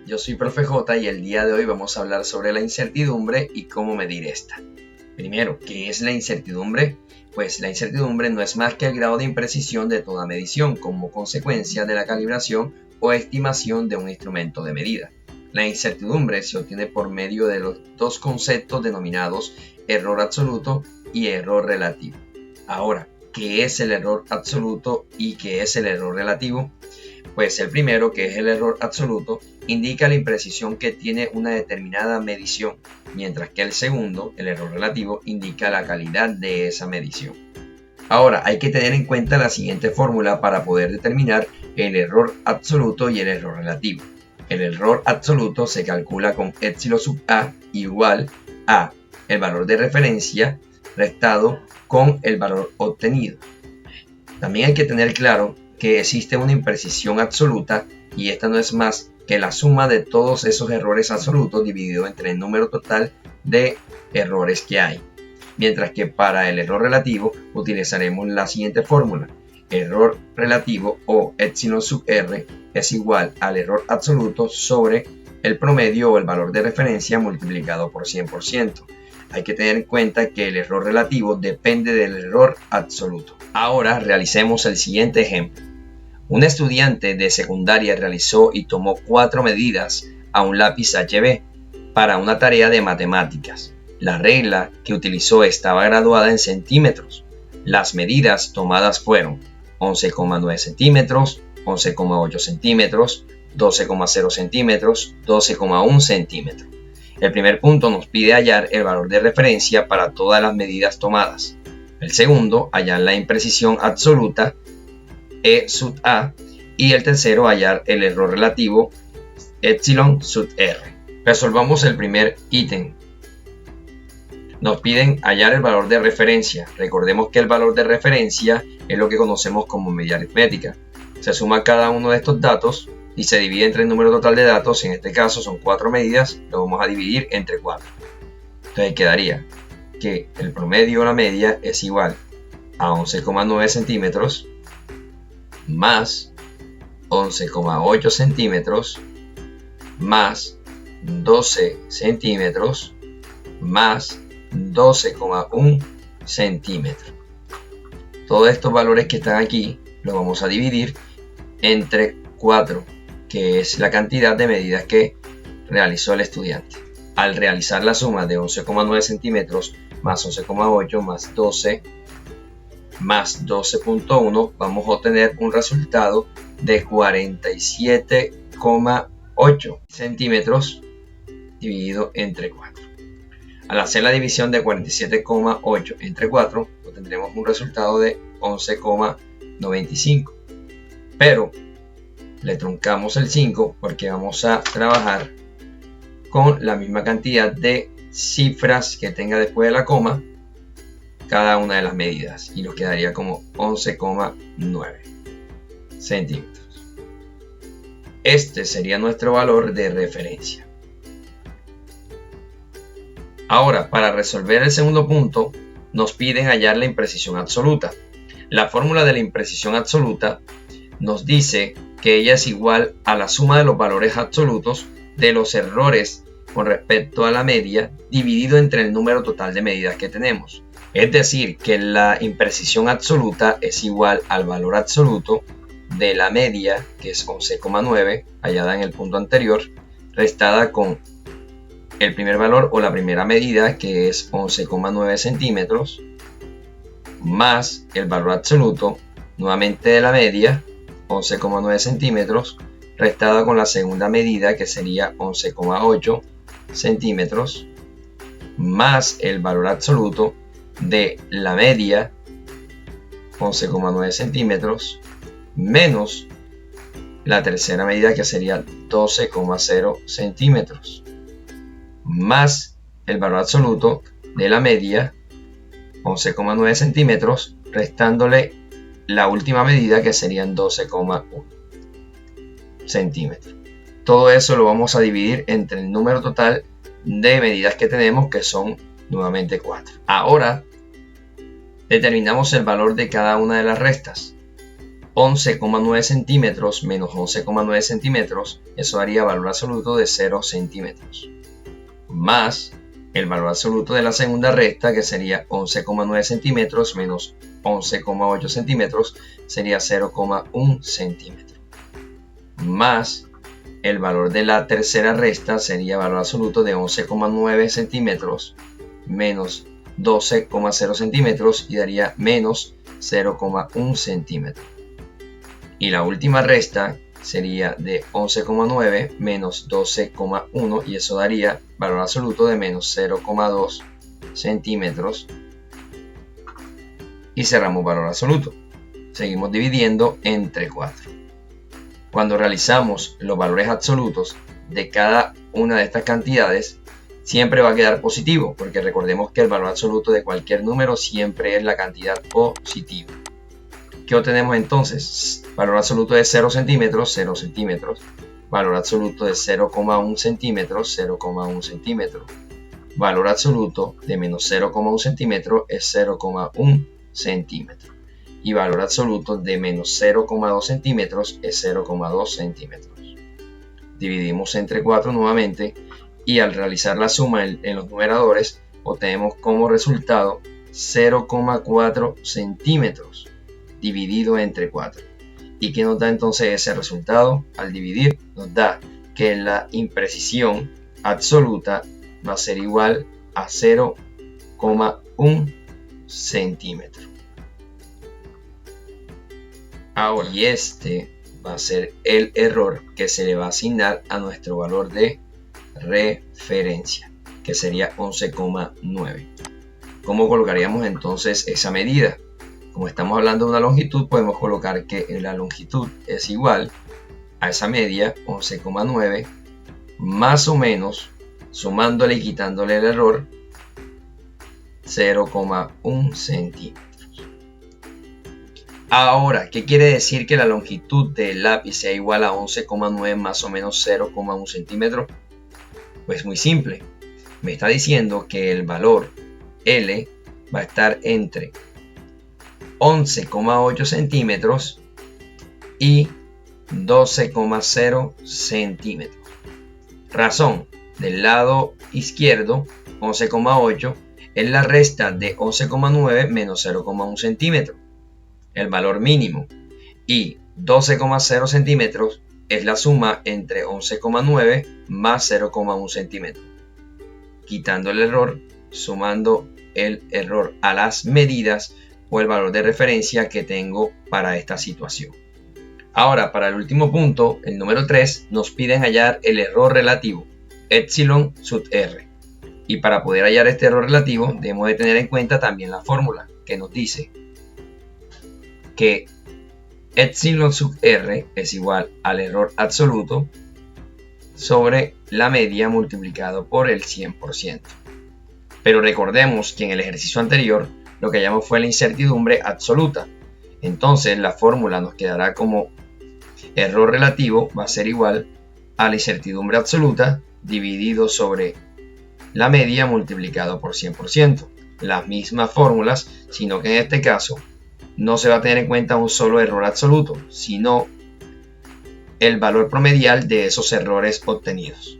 yo soy Profe J y el día de hoy vamos a hablar sobre la incertidumbre y cómo medir esta. Primero, ¿qué es la incertidumbre? Pues la incertidumbre no es más que el grado de imprecisión de toda medición como consecuencia de la calibración o estimación de un instrumento de medida. La incertidumbre se obtiene por medio de los dos conceptos denominados error absoluto y error relativo. Ahora, ¿qué es el error absoluto y qué es el error relativo? Pues el primero, que es el error absoluto, indica la imprecisión que tiene una determinada medición, mientras que el segundo, el error relativo, indica la calidad de esa medición. Ahora, hay que tener en cuenta la siguiente fórmula para poder determinar el error absoluto y el error relativo. El error absoluto se calcula con epsilon sub a igual a el valor de referencia restado con el valor obtenido. También hay que tener claro que existe una imprecisión absoluta y esta no es más que la suma de todos esos errores absolutos dividido entre el número total de errores que hay. Mientras que para el error relativo utilizaremos la siguiente fórmula. Error relativo o epsilon sub r es igual al error absoluto sobre el promedio o el valor de referencia multiplicado por 100%. Hay que tener en cuenta que el error relativo depende del error absoluto. Ahora realicemos el siguiente ejemplo. Un estudiante de secundaria realizó y tomó 4 medidas a un lápiz HB para una tarea de matemáticas. La regla que utilizó estaba graduada en centímetros. Las medidas tomadas fueron 11,9 centímetros, 11,8 centímetros, 12,0 centímetros, 12,1 centímetros. El primer punto nos pide hallar el valor de referencia para todas las medidas tomadas. El segundo, hallar la imprecisión absoluta E sub a. Y el tercero, hallar el error relativo epsilon sub r. Resolvamos el primer ítem. Nos piden hallar el valor de referencia. Recordemos que el valor de referencia es lo que conocemos como medida aritmética. Se suma cada uno de estos datos y se divide entre el número total de datos. En este caso son 4 medidas, lo vamos a dividir entre 4. Entonces quedaría que el promedio o la media es igual a 11,9 centímetros más 11,8 centímetros más 12 centímetros más 12,1 centímetros. Todos estos valores que están aquí los vamos a dividir entre 4, que es la cantidad de medidas que realizó el estudiante. Al realizar la suma de 11,9 centímetros más 11,8 más 12 más 12,1 vamos a obtener un resultado de 47,8 centímetros dividido entre 4. Al hacer la división de 47,8 entre 4 obtendremos un resultado de 11,95, pero le truncamos el 5 porque vamos a trabajar con la misma cantidad de cifras que tenga después de la coma cada una de las medidas y nos quedaría como 11,9 centímetros. Este sería nuestro valor de referencia. Ahora, para resolver el segundo punto, nos piden hallar la imprecisión absoluta. La fórmula de la imprecisión absoluta nos dice que ella es igual a la suma de los valores absolutos de los errores con respecto a la media dividido entre el número total de medidas que tenemos. Es decir, que la imprecisión absoluta es igual al valor absoluto de la media, que es 11,9, hallada en el punto anterior, restada con el primer valor o la primera medida, que es 11,9 centímetros, más el valor absoluto, nuevamente de la media, 11,9 centímetros, restada con la segunda medida, que sería 11,8 centímetros, más el valor absoluto de la media, 11,9 centímetros, menos la tercera medida, que sería 12,0 centímetros, más el valor absoluto de la media, 11,9 centímetros, restándole la última medida, que serían 12,1 centímetros. Todo eso lo vamos a dividir entre el número total de medidas que tenemos, que son nuevamente 4. Ahora determinamos el valor de cada una de las restas. 11,9 centímetros menos 11,9 centímetros, eso daría valor absoluto de 0 centímetros. Más el valor absoluto de la segunda resta, que sería 11,9 centímetros menos 11,8 centímetros, sería 0,1 centímetro. Más el valor de la tercera resta sería valor absoluto de 11,9 centímetros menos 12,0 centímetros y daría menos 0,1 centímetro. Y la última resta sería de 11,9 menos 12,1 y eso daría valor absoluto de menos 0,2 centímetros. Y cerramos valor absoluto. Seguimos dividiendo entre 4. Cuando realizamos los valores absolutos de cada una de estas cantidades, siempre va a quedar positivo, porque recordemos que el valor absoluto de cualquier número siempre es la cantidad positiva. ¿Qué obtenemos entonces? Valor absoluto de 0 centímetros, 0 centímetros. Valor absoluto de 0,1 centímetros, 0,1 centímetro. Valor absoluto de menos 0,1 centímetro es 0,1 centímetro. Y valor absoluto de menos 0,2 centímetros es 0,2 centímetros. Dividimos entre 4 nuevamente y al realizar la suma en los numeradores obtenemos como resultado 0,4 centímetros dividido entre 4. ¿Y qué nos da entonces ese resultado? Al dividir nos da que la imprecisión absoluta va a ser igual a 0,1 centímetro. Ahora, y este va a ser el error que se le va a asignar a nuestro valor de referencia, que sería 11,9. ¿Cómo colocaríamos entonces esa medida? Como estamos hablando de una longitud, podemos colocar que la longitud es igual a esa media, 11,9, más o menos, sumándole y quitándole el error, 0,1 centímetros. Ahora, ¿qué quiere decir que la longitud del lápiz sea igual a 11,9 más o menos 0,1 centímetro? Pues muy simple. Me está diciendo que el valor L va a estar entre 11,8 centímetros y 12,0 centímetros. Razón, del lado izquierdo 11,8 es la resta de 11,9 menos 0,1 centímetro, el valor mínimo, y 12,0 centímetros es la suma entre 11,9 más 0,1 centímetro. Quitando el error, sumando el error a las medidas o el valor de referencia que tengo para esta situación. Ahora, para el último punto, el número 3, nos piden hallar el error relativo, epsilon sub r. Y para poder hallar este error relativo, debemos de tener en cuenta también la fórmula que nos dice que epsilon sub r es igual al error absoluto sobre la media multiplicado por el 100%. Pero recordemos que en el ejercicio anterior lo que hallamos fue la incertidumbre absoluta. Entonces la fórmula nos quedará como error relativo va a ser igual a la incertidumbre absoluta dividido sobre la media multiplicado por 100%. Las mismas fórmulas, sino que en este caso no se va a tener en cuenta un solo error absoluto, sino el valor promedial de esos errores obtenidos.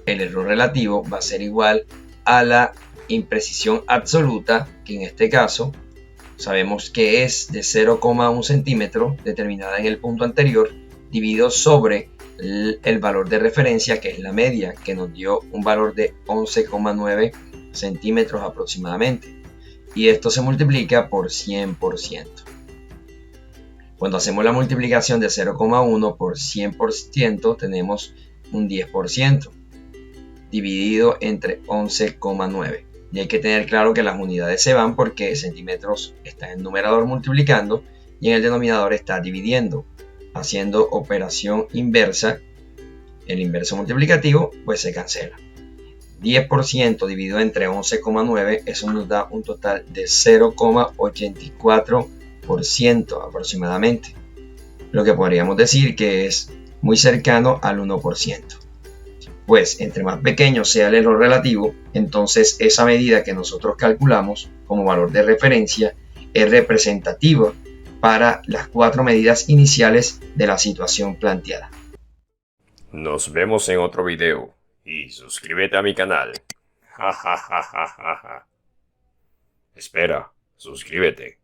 El error relativo va a ser igual a la imprecisión absoluta, que en este caso sabemos que es de 0,1 centímetro determinada en el punto anterior, dividido sobre el valor de referencia, que es la media, que nos dio un valor de 11,9 centímetros aproximadamente, y esto se multiplica por 100%. Cuando hacemos la multiplicación de 0,1 por 100% tenemos un 10% dividido entre 11,9. Y hay que tener claro que las unidades se van porque centímetros está en el numerador multiplicando y en el denominador está dividiendo. Haciendo operación inversa, el inverso multiplicativo, pues se cancela. 10% dividido entre 11,9, eso nos da un total de 0,84% aproximadamente. Lo que podríamos decir que es muy cercano al 1%. Pues entre más pequeño sea el error relativo, entonces esa medida que nosotros calculamos como valor de referencia es representativa para las 4 medidas iniciales de la situación planteada. Nos vemos en otro video y suscríbete a mi canal. Espera, suscríbete.